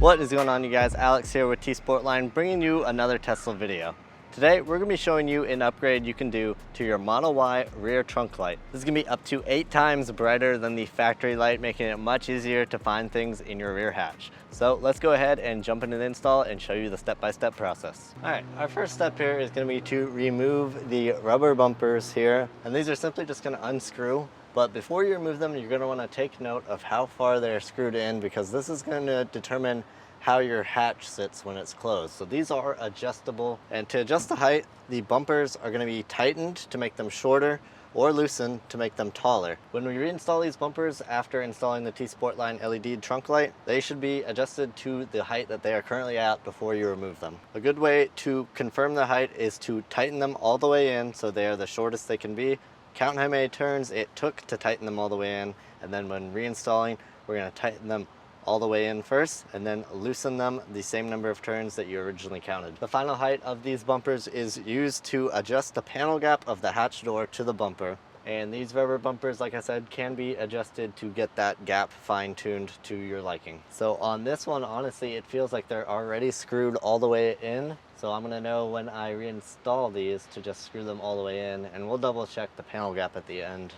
What is going on, you guys? Alex here with Sportline, bringing you another Tesla video. Today we're going to be showing you an upgrade you can do to your Model Y rear trunk light. This is going to be up to 8 times brighter than the factory light, making it much easier to find things in your rear hatch. So let's go ahead and jump into the install and show you the step-by-step process. Alright, our first step here is going to be to remove the rubber bumpers here, and these are simply just going to unscrew. But before you remove them, you're going to want to take note of how far they're screwed in, because this is going to determine how your hatch sits when it's closed. So these are adjustable, and to adjust the height, the bumpers are going to be tightened to make them shorter or loosened to make them taller. When we reinstall these bumpers after installing the Sportline LED trunk light, they should be adjusted to the height that they are currently at before you remove them. A good way to confirm the height is to tighten them all the way in so they are the shortest they can be. Count how many turns it took to tighten them all the way in, and then when reinstalling, we're going to tighten them all the way in first and then loosen them the same number of turns that you originally counted. The final height of these bumpers is used to adjust the panel gap of the hatch door to the bumper. And these rubber bumpers, like I said, can be adjusted to get that gap fine-tuned to your liking. So on this one, honestly, it feels like they're already screwed all the way in. So I'm gonna know when I reinstall these to just screw them all the way in, and we'll double check the panel gap at the end.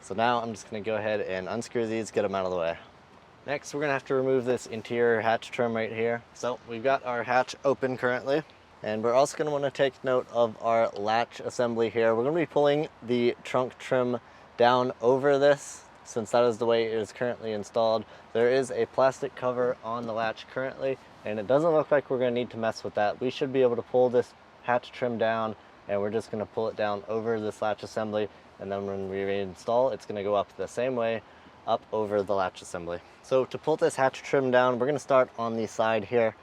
So now I'm just gonna go ahead and unscrew these, get them out of the way. Next, we're gonna have to remove this interior hatch trim right here. So we've got our hatch open currently. And we're also going to want to take note of our latch assembly here. We're going to be pulling the trunk trim down over this, since that is the way it is currently installed. There is a plastic cover on the latch currently, and it doesn't look like we're going to need to mess with that. We should be able to pull this hatch trim down, and we're just going to pull it down over this latch assembly, and then when we reinstall, it's going to go up the same way, up over the latch assembly. So to pull this hatch trim down, we're going to start on the side here.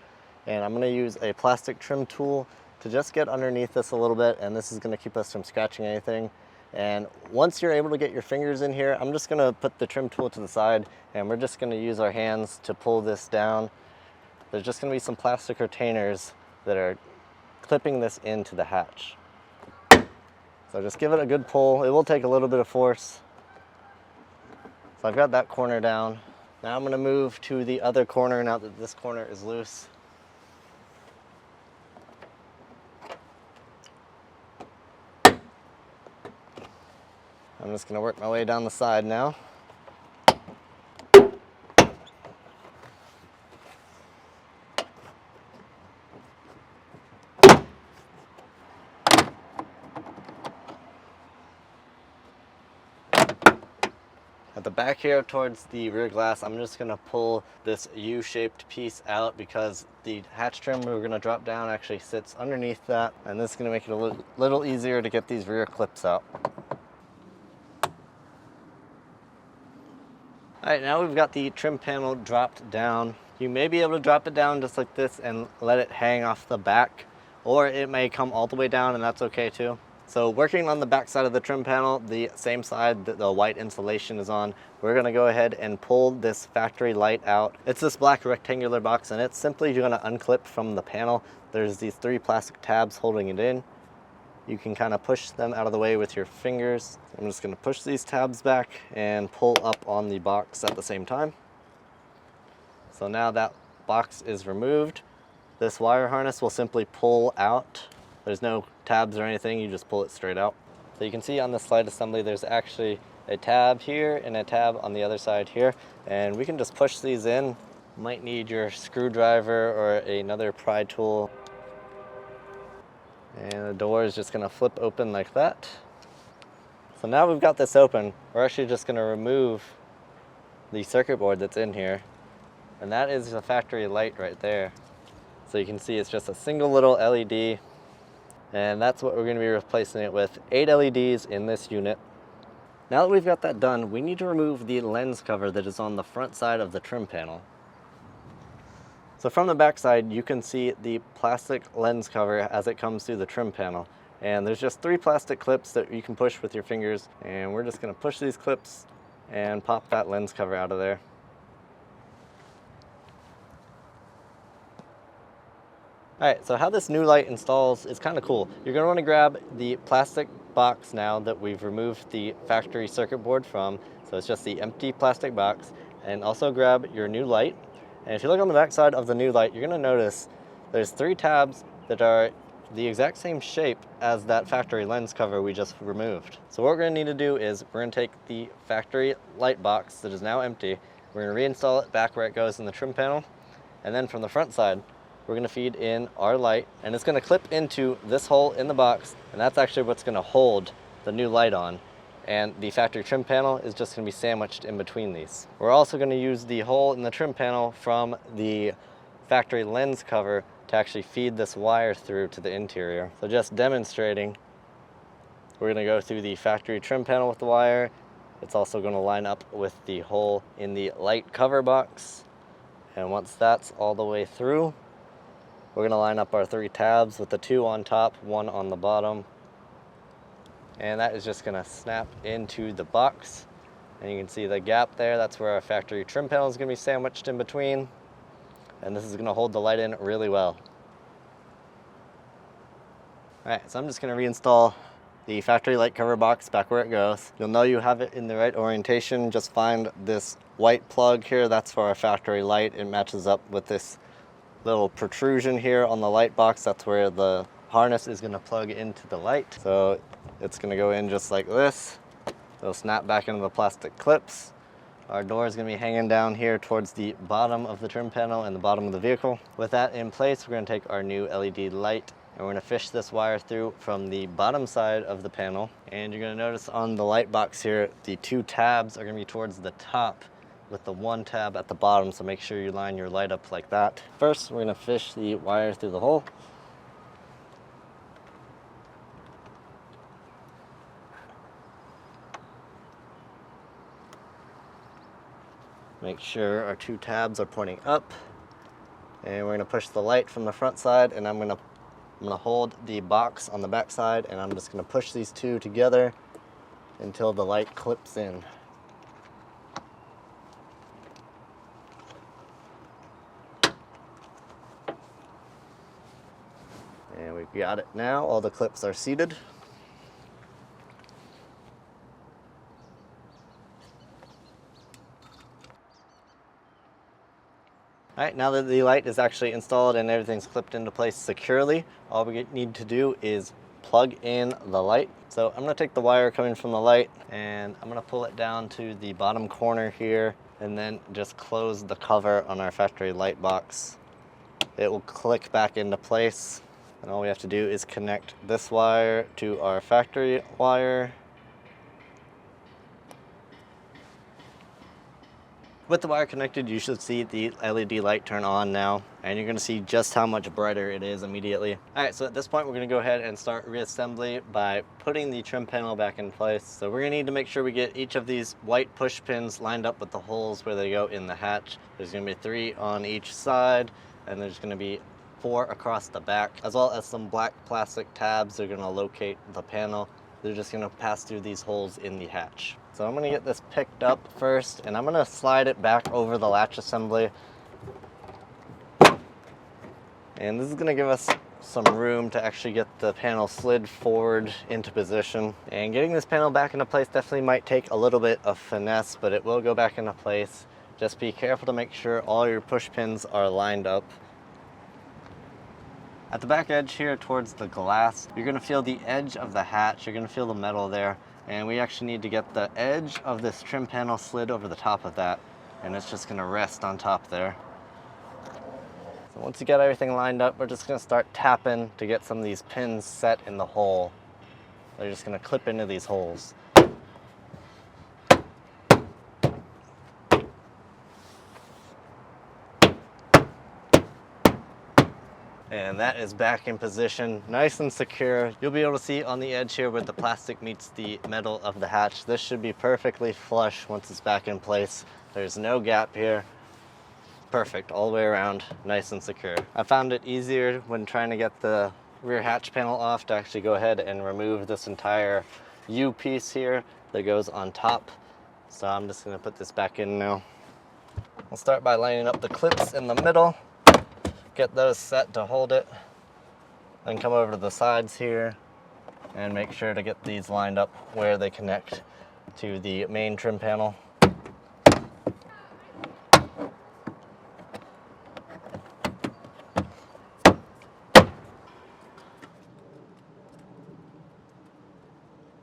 And I'm going to use a plastic trim tool to just get underneath this a little bit, and this is going to keep us from scratching anything. And once you're able to get your fingers in here, I'm just going to put the trim tool to the side, and we're just going to use our hands to pull this down. There's just going to be some plastic retainers that are clipping this into the hatch. So just give it a good pull. It will take a little bit of force. So I've got that corner down. Now I'm going to move to the other corner now that this corner is loose. I'm just going to work my way down the side now. At the back here towards the rear glass, I'm just going to pull this U-shaped piece out because the hatch trim we're going to drop down actually sits underneath that, and this is going to make it a little easier to get these rear clips out. Alright, now we've got the trim panel dropped down. You may be able to drop it down just like this and let it hang off the back, or it may come all the way down, and that's okay too. So working on the back side of the trim panel, the same side that the white insulation is on, we're going to go ahead and pull this factory light out. It's this black rectangular box, and it's simply going to unclip from the panel. There's these 3 plastic tabs holding it in. You can kind of push them out of the way with your fingers. I'm just going to push these tabs back and pull up on the box at the same time. So now that box is removed, this wire harness will simply pull out. There's no tabs or anything, you just pull it straight out. So you can see on the slide assembly there's actually a tab here and a tab on the other side here, and we can just push these in. Might need your screwdriver or another pry tool. And the door is just going to flip open like that. So now we've got this open, we're actually just going to remove the circuit board that's in here. And that is the factory light right there. So you can see it's just a single little LED. And that's what we're going to be replacing it with. 8 LEDs in this unit. Now that we've got that done, we need to remove the lens cover that is on the front side of the trim panel. So from the back side, you can see the plastic lens cover as it comes through the trim panel. And there's just 3 plastic clips that you can push with your fingers. And we're just going to push these clips and pop that lens cover out of there. Alright, so how this new light installs is kind of cool. You're going to want to grab the plastic box now that we've removed the factory circuit board from. So it's just the empty plastic box. And also grab your new light. And if you look on the back side of the new light, you're gonna notice there's 3 tabs that are the exact same shape as that factory lens cover we just removed. So what we're gonna need to do is we're gonna take the factory light box that is now empty, we're gonna reinstall it back where it goes in the trim panel, and then from the front side, we're gonna feed in our light, and it's gonna clip into this hole in the box, and that's actually what's gonna hold the new light on. And the factory trim panel is just gonna be sandwiched in between these. We're also gonna use the hole in the trim panel from the factory lens cover to actually feed this wire through to the interior. So just demonstrating, we're gonna go through the factory trim panel with the wire. It's also gonna line up with the hole in the light cover box. And once that's all the way through, we're gonna line up our 3 tabs with the 2 on top, 1 on the bottom. And that is just gonna snap into the box. And you can see the gap there, that's where our factory trim panel is gonna be sandwiched in between. And this is gonna hold the light in really well. All right, so I'm just gonna reinstall the factory light cover box back where it goes. You'll know you have it in the right orientation. Just find this white plug here, that's for our factory light. It matches up with this little protrusion here on the light box. That's where the harness is gonna plug into the light. So it's gonna go in just like this. It'll snap back into the plastic clips. Our door is gonna be hanging down here towards the bottom of the trim panel and the bottom of the vehicle. With that in place, we're gonna take our new LED light and we're gonna fish this wire through from the bottom side of the panel. And you're gonna notice on the light box here, the 2 tabs are gonna be towards the top with the 1 tab at the bottom, so make sure you line your light up like that. First, we're gonna fish the wire through the hole. Make sure our 2 tabs are pointing up. And we're gonna push the light from the front side, and I'm gonna hold the box on the back side, and I'm just gonna push these 2 together until the light clips in. And we've got it now, all the clips are seated. All right, now that the light is actually installed and everything's clipped into place securely, all we need to do is plug in the light. So I'm gonna take the wire coming from the light and I'm gonna pull it down to the bottom corner here and then just close the cover on our factory light box. It will click back into place, and all we have to do is connect this wire to our factory wire. With the wire connected, you should see the LED light turn on now, and you're gonna see just how much brighter it is immediately. All right, so at this point, we're gonna go ahead and start reassembly by putting the trim panel back in place. So we're gonna need to make sure we get each of these white push pins lined up with the holes where they go in the hatch. There's gonna be 3 on each side, and there's gonna be 4 across the back, as well as some black plastic tabs that are gonna locate the panel. They're just gonna pass through these holes in the hatch. So I'm gonna get this picked up first, and I'm gonna slide it back over the latch assembly. And this is gonna give us some room to actually get the panel slid forward into position. And getting this panel back into place definitely might take a little bit of finesse, but it will go back into place. Just be careful to make sure all your push pins are lined up. At the back edge here towards the glass, you're gonna feel the edge of the hatch, you're gonna feel the metal there, and we actually need to get the edge of this trim panel slid over the top of that, and it's just gonna rest on top there. So once you get everything lined up, we're just gonna start tapping to get some of these pins set in the hole. They're just gonna clip into these holes. And that is back in position, nice and secure. You'll be able to see on the edge here where the plastic meets the metal of the hatch. This should be perfectly flush once it's back in place. There's no gap here. Perfect, all the way around, nice and secure. I found it easier when trying to get the rear hatch panel off to actually go ahead and remove this entire U piece here that goes on top. So I'm just gonna put this back in now. We'll start by lining up the clips in the middle. Get those set to hold it, then come over to the sides here and make sure to get these lined up where they connect to the main trim panel.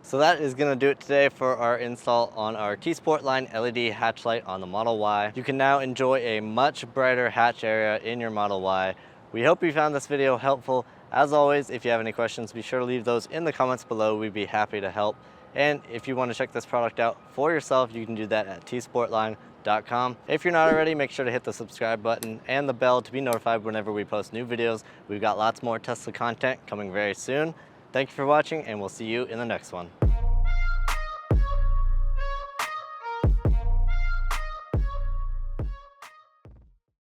So that is gonna do it today for our install on our Sportline LED hatch light on the Model Y. You can now enjoy a much brighter hatch area in your Model Y. We hope you found this video helpful. As always, if you have any questions, be sure to leave those in the comments below. We'd be happy to help. And if you want to check this product out for yourself, you can do that at tsportline.com. If you're not already, make sure to hit the subscribe button and the bell to be notified whenever we post new videos. We've got lots more Tesla content coming very soon. Thank you for watching, and we'll see you in the next one.